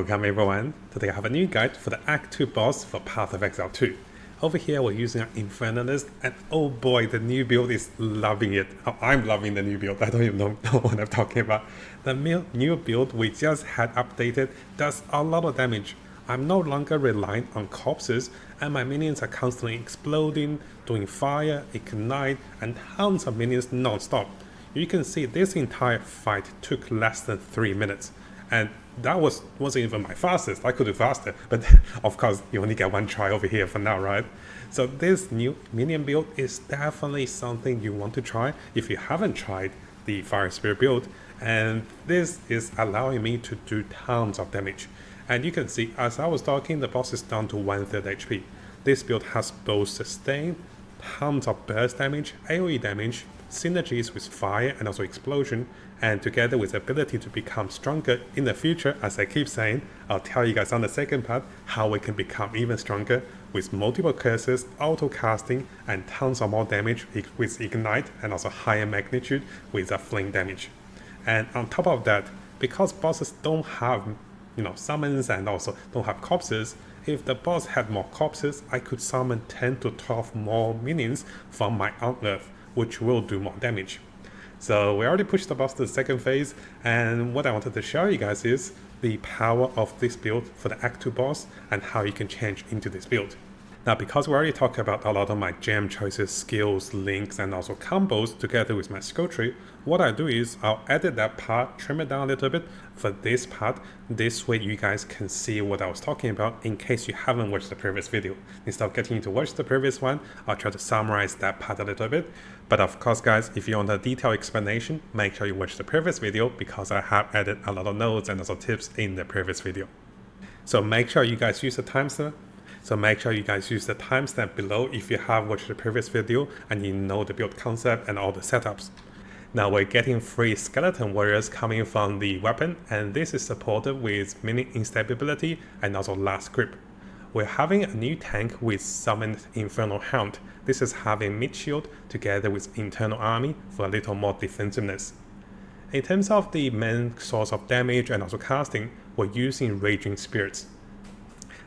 Welcome everyone. Today I have a new guide for the Act 2 boss for Path of Exile 2. Over here we're using an Infernalist, and oh boy, the new build is loving it. Oh, I'm loving the new build, I don't even know what I'm talking about. The new build we just had updated does a lot of damage. I'm no longer reliant on corpses, and my minions are constantly exploding, doing fire, ignite, and tons of minions non-stop. You can see this entire fight took less than 3 minutes. And that wasn't even my fastest. I could do faster, but of course you only get one try over here for now, right? So this new minion build is definitely something you want to try if you haven't tried the Fire Spirit build, and this is allowing me to do tons of damage. And you can see as I was talking, the boss is down to 1/3 HP. This build has both sustain, tons of burst damage, AoE damage, synergies with fire and also explosion, and together with the ability to become stronger in the future. As I keep saying, I'll tell you guys on the second part how we can become even stronger with multiple curses, auto casting, and tons of more damage with ignite, and also higher magnitude with a flame damage. And on top of that, because bosses don't have summons and also don't have corpses, if the boss had more corpses, I could summon 10 to 12 more minions from my Unearth, which will do more damage. So we already pushed the boss to the second phase, and what I wanted to show you guys is the power of this build for the Act 2 boss and how you can change into this build. Now, because we already talked about a lot of my gem choices, skills, links, and also combos together with my skill tree, what I do is I'll edit that part, trim it down a little bit for this part. This way you guys can see what I was talking about in case you haven't watched the previous video. Instead of getting you to watch the previous one, I'll try to summarize that part a little bit. But of course guys, if you want a detailed explanation, make sure you watch the previous video because I have added a lot of notes and also tips in the previous video. So make sure you guys use the timestamp. Below if you have watched the previous video and you know the build concept and all the setups. Now we're getting 3 skeleton warriors coming from the weapon, and this is supported with mini instability and also last grip. We're having a new tank with summoned Infernal Hound. This is having mid shield together with internal army for a little more defensiveness. In terms of the main source of damage and also casting, we're using Raging Spirits.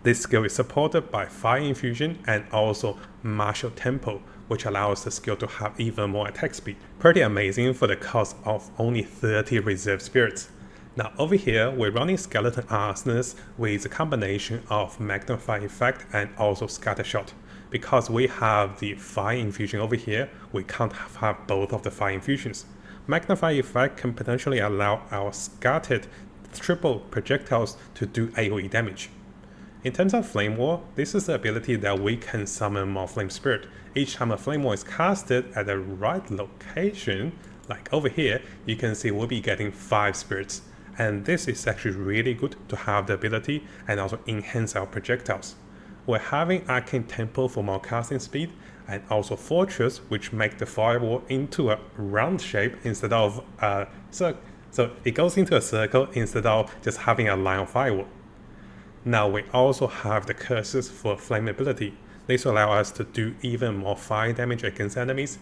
This skill is supported by Fire Infusion and also Martial Tempo, which allows the skill to have even more attack speed. Pretty amazing for the cost of only 30 reserve spirits. Now over here, we're running Skeleton Arsonist with a combination of Magnify Effect and also Scatter Shot. Because we have the Fire Infusion over here, we can't have both of the Fire Infusions. Magnify Effect can potentially allow our scattered triple projectiles to do AoE damage. In terms of Flame Wall, this is the ability that we can summon more Flame Spirit. Each time a Flame Wall is casted at the right location, like over here, you can see we'll be getting 5 spirits. And this is actually really good to have the ability and also enhance our projectiles. We're having Arcane Temple for more casting speed, and also Fortress, which make the firewall into a round shape instead of a circle. So it goes into a circle instead of just having a line of firewall. Now we also have the curses for flammability. This will allow us to do even more fire damage against enemies.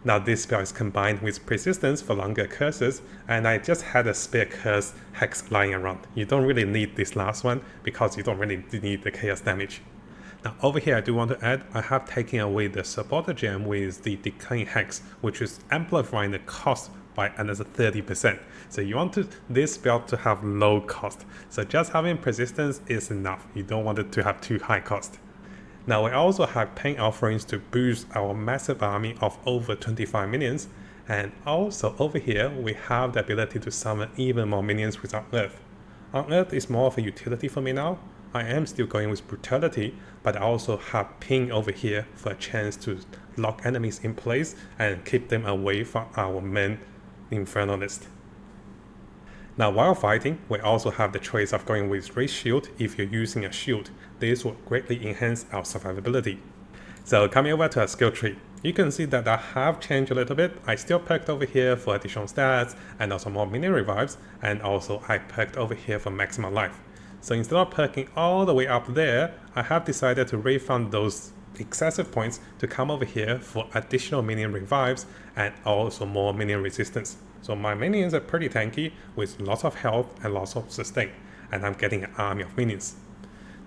Now this spell is combined with persistence for longer curses, and I just had a spare curse hex lying around. You don't really need this last one because you don't really need the chaos damage. Now over here I do want to add, I have taken away the supporter gem with the decaying hex, which is amplifying the cost by another 30%. So you want this spell to have low cost. So just having persistence is enough. You don't want it to have too high cost. Now we also have Pain Offerings to boost our massive army of over 25 minions. And also over here we have the ability to summon even more minions with Unearth. Unearth is more of a utility for me now. I am still going with Brutality, but I also have Ping over here for a chance to lock enemies in place and keep them away from our main Infernalist. Now while fighting, we also have the choice of going with Raise Shield if you're using a shield. This will greatly enhance our survivability. So coming over to our skill tree, you can see that I have changed a little bit. I still perked over here for additional stats and also more minion revives, and also I perked over here for maximum life. So instead of perking all the way up there, I have decided to refund those excessive points to come over here for additional minion revives and also more minion resistance. So my minions are pretty tanky with lots of health and lots of sustain. and I'm getting an army of minions.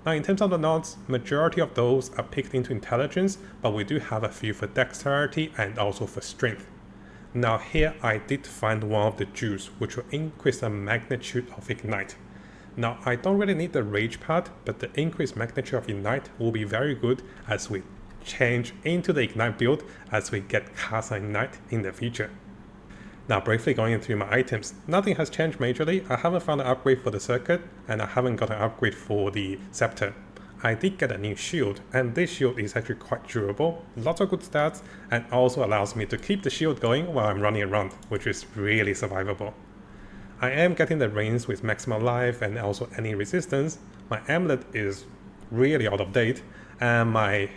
Now in terms of the nods, majority of those are picked into intelligence, but we do have a few for dexterity and also for strength. Now here I did find one of the jewels which will increase the magnitude of ignite. Now I don't really need the rage part, but the increased magnitude of ignite will be very good as we change into the ignite build as we get cast ignite in the future. Now briefly going through my items, nothing has changed majorly. I haven't found an upgrade for the circuit and I haven't got an upgrade for the scepter. I did get a new shield, and this shield is actually quite durable, lots of good stats, and also allows me to keep the shield going while I'm running around, which is really survivable. I am getting the rings with maximum life and also any resistance. My amulet is really out of date, and my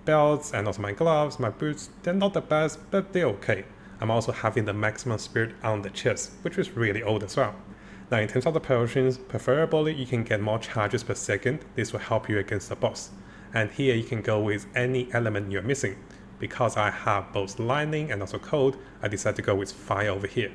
belts and also my gloves, my boots, they're not the best, but they're okay. I'm also having the maximum spirit on the chest, which is really old as well. Now in terms of the potions, preferably you can get more charges per second. This will help you against the boss. And here you can go with any element you're missing. Because I have both lightning and also cold, I decided to go with fire over here.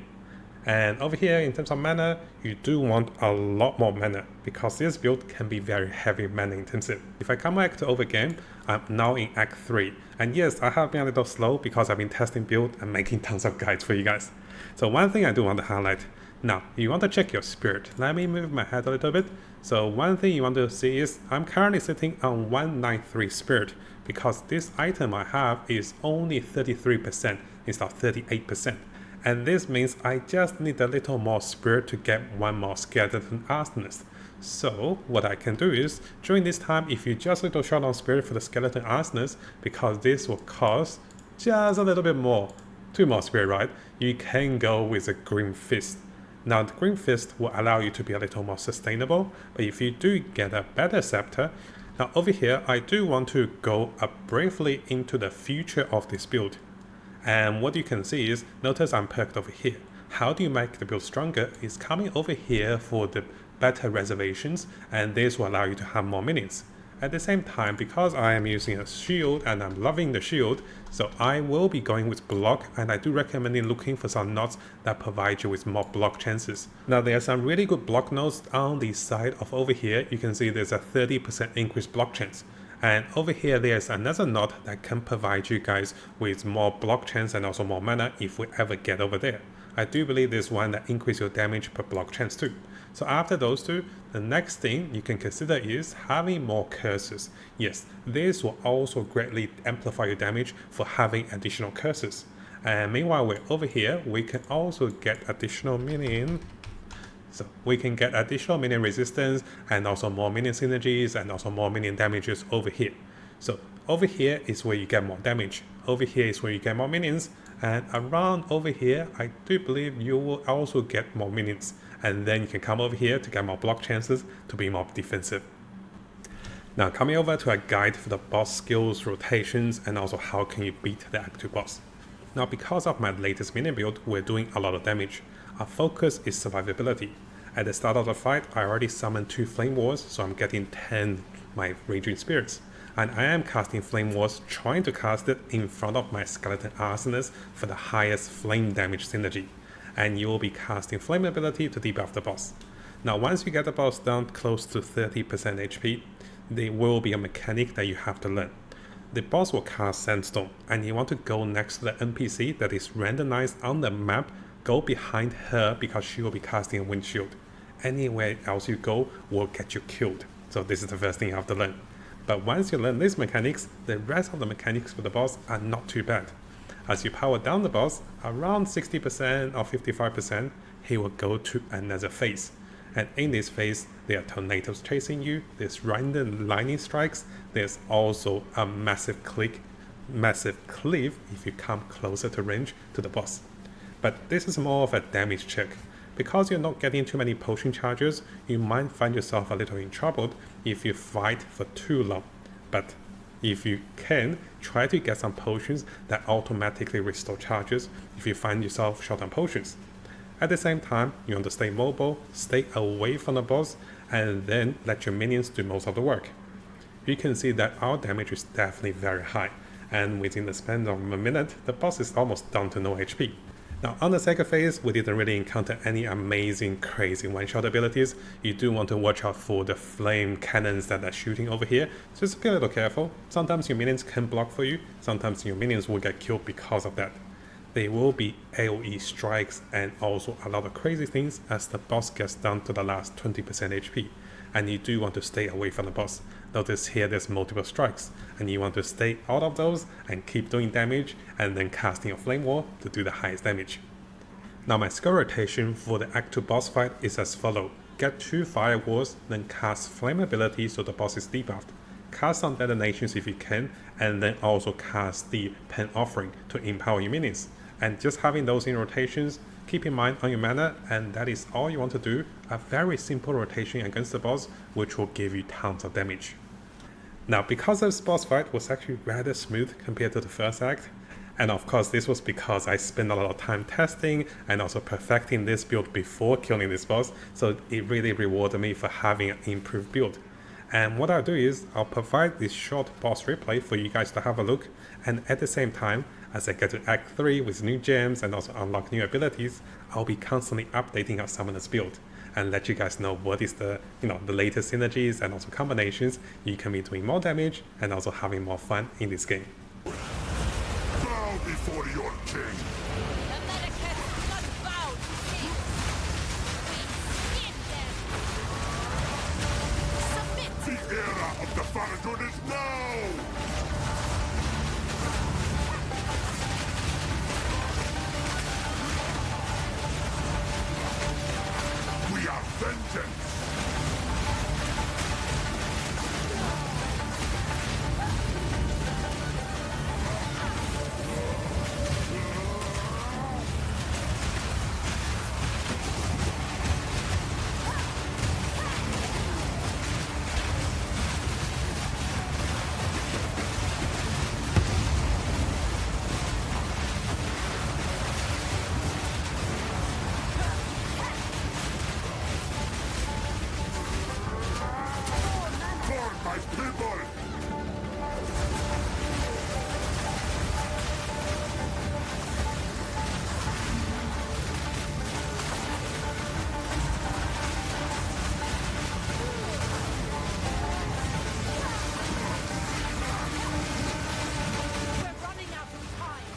And over here in terms of mana, you do want a lot more mana because this build can be very heavy mana intensive. If I come back to overgame, I'm now in Act 3. And yes, I have been a little slow because I've been testing build and making tons of guides for you guys. So one thing I do want to highlight. Now, you want to check your spirit. Let me move my head a little bit. So one thing you want to see is I'm currently sitting on 193 spirit because this item I have is only 33% instead of 38%. And this means I just need a little more spirit to get one more skeleton arsonist. So what I can do is, during this time, if you just a little short on spirit for the skeleton arsonist, because this will cost just a little bit more, 2 more spirit, right? You can go with a green fist. Now the green fist will allow you to be a little more sustainable, but if you do get a better scepter, now over here I do want to go up briefly into the future of this build. And what you can see is, notice I'm perked over here. How do you make the build stronger is coming over here for the better reservations, and this will allow you to have more minions. At the same time, because I am using a shield and I'm loving the shield, so I will be going with block, and I do recommend looking for some nodes that provide you with more block chances. Now there are some really good block nodes on the side of over here. You can see there's a 30% increased block chance. And over here there's another node that can provide you guys with more block chance and also more mana if we ever get over there. I do believe there's one that increases your damage per block chance too. So after those two, the next thing you can consider is having more curses. Yes, this will also greatly amplify your damage for having additional curses. And meanwhile we're over here, we can also get additional minion. So we can get additional minion resistance and also more minion synergies and also more minion damages over here. So over here is where you get more damage. Over here is where you get more minions. And around over here, I do believe you will also get more minions. And then you can come over here to get more block chances to be more defensive. Now coming over to a guide for the boss skills, rotations, and also how can you beat the Act 2 boss. Now because of my latest minion build, we're doing a lot of damage. Our focus is survivability. At the start of the fight, I already summoned 2 Flame Wars, so I'm getting 10 my Raging Spirits. And I am casting Flame Wars, trying to cast it in front of my Skeleton Arsonist for the highest flame damage synergy. And you will be casting Flame ability to debuff the boss. Now once you get the boss down close to 30% HP, there will be a mechanic that you have to learn. The boss will cast Sandstone, and you want to go next to the NPC that is randomized on the map. Go behind her because she will be casting a windshield. Anywhere else you go will get you killed. So this is the first thing you have to learn. But once you learn these mechanics, the rest of the mechanics for the boss are not too bad. As you power down the boss, around 60% or 55%, he will go to another phase. And in this phase, there are tornadoes chasing you, there's random lightning strikes, there's also a massive cliff if you come closer to range to the boss. But this is more of a damage check. Because you're not getting too many potion charges, you might find yourself a little in trouble if you fight for too long. But if you can, try to get some potions that automatically restore charges if you find yourself short on potions. At the same time, you want to stay mobile, stay away from the boss, and then let your minions do most of the work. You can see that our damage is definitely very high, and within the span of a minute, the boss is almost down to no HP. Now on the second phase, we didn't really encounter any amazing crazy one-shot abilities. You do want to watch out for the flame cannons that are shooting over here, so just be a little careful. Sometimes your minions can block for you, sometimes your minions will get killed because of that. There will be AoE strikes and also a lot of crazy things as the boss gets down to the last 20% HP. And you do want to stay away from the boss. Notice here there's multiple strikes, and you want to stay out of those and keep doing damage and then casting your flame wall to do the highest damage. Now my skill rotation for the Act 2 boss fight is as follows. Get 2 fire walls, then cast flame ability so the boss is debuffed. Cast some detonations if you can, and then also cast the pen offering to empower your minions. And just having those in rotations, keep in mind on your mana, and that is all you want to do. A very simple rotation against the boss, which will give you tons of damage. Now because this boss fight was actually rather smooth compared to the first act, and of course this was because I spent a lot of time testing and also perfecting this build before killing this boss, so it really rewarded me for having an improved build. And what I'll do is I'll provide this short boss replay for you guys to have a look, and at the same time, as I get to Act 3 with new gems and also unlock new abilities, I'll be constantly updating our Summoner's build and let you guys know what is the latest synergies and also combinations you can be doing more damage and also having more fun in this game. Bow before your king. The era of the Farragut is now! We are vengeance! My people! We're running out of time.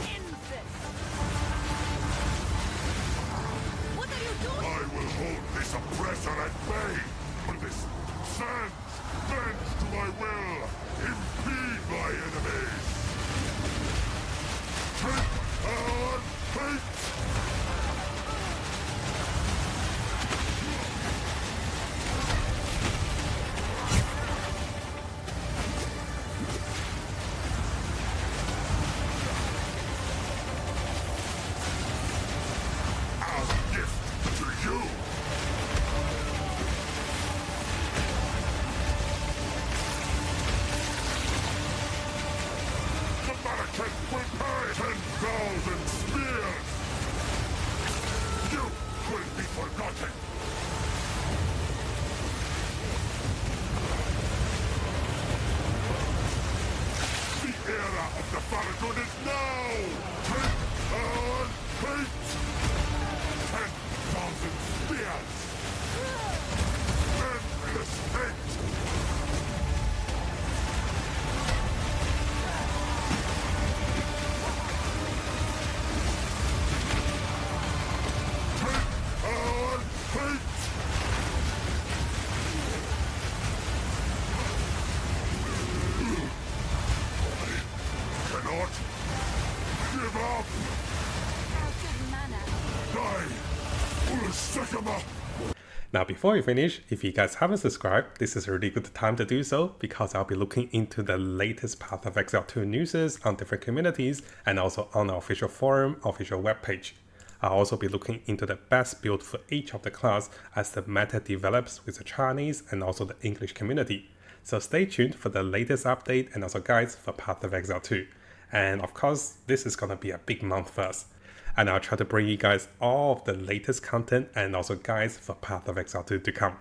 End this. What are you doing? I will hold this oppressor at bay for this sand bend to my will, impede my enemies. Take on fate! Our gift to you! Can prepare 10,000 spears! You will be forgotten! The era of the Farragut is now! Take on fate! 10,000 spears! Endless hate! Cannot give up! Die! Now before we finish, if you guys haven't subscribed, this is a really good time to do so because I'll be looking into the latest Path of Exile 2 news on different communities and also on our official forum, official webpage. I'll also be looking into the best build for each of the class as the meta develops with the Chinese and also the English community. So stay tuned for the latest update and also guides for Path of Exile 2. And of course, this is gonna be a big month for us. And I'll try to bring you guys all of the latest content and also guides for Path of Exile 2 to come.